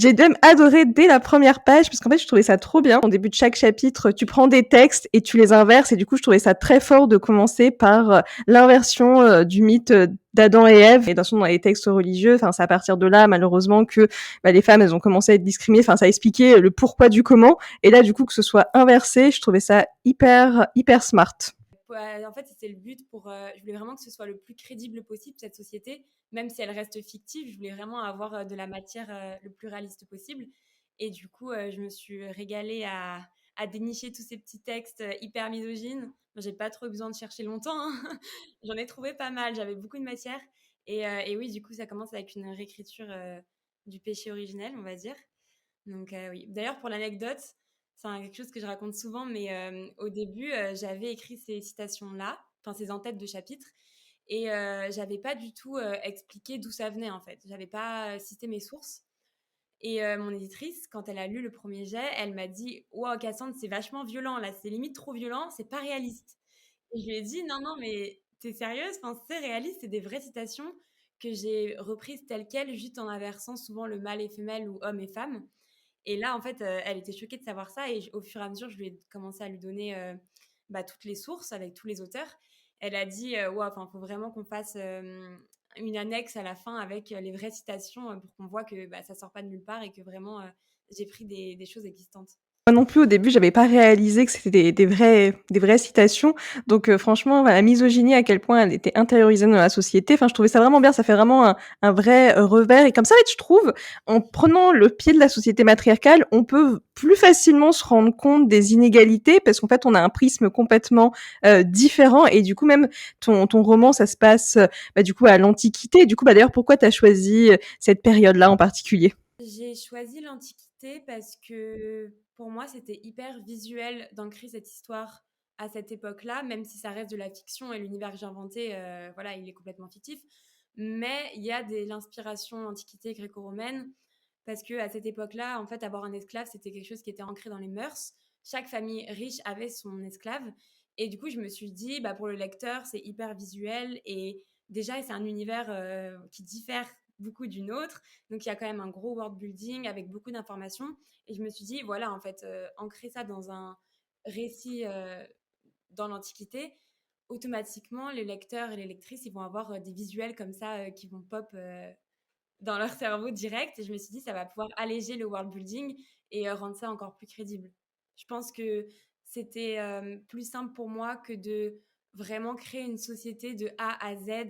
j'ai même adoré dès la première page, parce qu'en fait, je trouvais ça trop bien. Au début de chaque chapitre, tu prends des textes et tu les inverses, et du coup, je trouvais ça très fort de commencer par l'inversion du mythe d'Adam et Ève. Et dans les textes religieux, enfin, c'est à partir de là, malheureusement, que les femmes, elles ont commencé à être discriminées. Enfin, ça expliquait le pourquoi du comment. Et là, du coup, que ce soit inversé, je trouvais ça hyper smart. Ouais, en fait, c'était le but je voulais vraiment que ce soit le plus crédible possible, cette société, même si elle reste fictive. Je voulais vraiment avoir de la matière le plus réaliste possible. Et du coup, je me suis régalée à dénicher tous ces petits textes hyper misogynes. Bon, j'ai pas trop eu besoin de chercher longtemps, hein. J'en ai trouvé pas mal. J'avais beaucoup de matière. Et oui, du coup, ça commence avec une réécriture du péché originel, on va dire. Donc oui. D'ailleurs, pour l'anecdote, c'est quelque chose que je raconte souvent, mais au début, j'avais écrit ces citations-là, enfin ces en-têtes de chapitres, et j'avais pas du tout expliqué d'où ça venait en fait. J'avais pas cité mes sources. Et mon éditrice, quand elle a lu le premier jet, elle m'a dit: «Wow, Cassandre, c'est vachement violent là, c'est limite trop violent, c'est pas réaliste.» Et je lui ai dit: «Non, non, mais t'es sérieuse? Enfin, c'est réaliste, c'est des vraies citations que j'ai reprises telles quelles, juste en inversant souvent le mâle et femelle ou homme et femme.» Et là, en fait, elle était choquée de savoir ça et au fur et à mesure, je lui ai commencé à lui donner toutes les sources avec tous les auteurs. Elle a dit ouais, enfin, faut vraiment qu'on fasse une annexe à la fin avec les vraies citations pour qu'on voit que ça sort pas de nulle part et que vraiment j'ai pris des choses existantes. Moi non plus, au début, j'avais pas réalisé que c'était des vraies citations. Donc, franchement, la misogynie, à quel point elle était intériorisée dans la société. Enfin, je trouvais ça vraiment bien. Ça fait vraiment un vrai revers. Et comme ça, en fait, je trouve, en prenant le pied de la société matriarcale, on peut plus facilement se rendre compte des inégalités parce qu'en fait, on a un prisme complètement différent. Et du coup, même ton roman, ça se passe du coup à l'Antiquité. Du coup, d'ailleurs, pourquoi t'as choisi cette période-là en particulier? J'ai choisi l'Antiquité parce que pour moi, c'était hyper visuel d'ancrer cette histoire à cette époque-là, même si ça reste de la fiction et l'univers que j'ai inventé, voilà, il est complètement fictif. Mais il y a l'inspiration Antiquité gréco-romaine parce que à cette époque-là, en fait, avoir un esclave, c'était quelque chose qui était ancré dans les mœurs. Chaque famille riche avait son esclave. Et du coup, je me suis dit, pour le lecteur, c'est hyper visuel et déjà, c'est un univers qui diffère beaucoup d'une autre. Donc, il y a quand même un gros world building avec beaucoup d'informations. Et je me suis dit, voilà, en fait, ancrer ça dans un récit dans l'Antiquité, automatiquement, les lecteurs et les lectrices, ils vont avoir des visuels comme ça qui vont pop dans leur cerveau direct. Et je me suis dit, ça va pouvoir alléger le world building et rendre ça encore plus crédible. Je pense que c'était plus simple pour moi que de vraiment créer une société de A à Z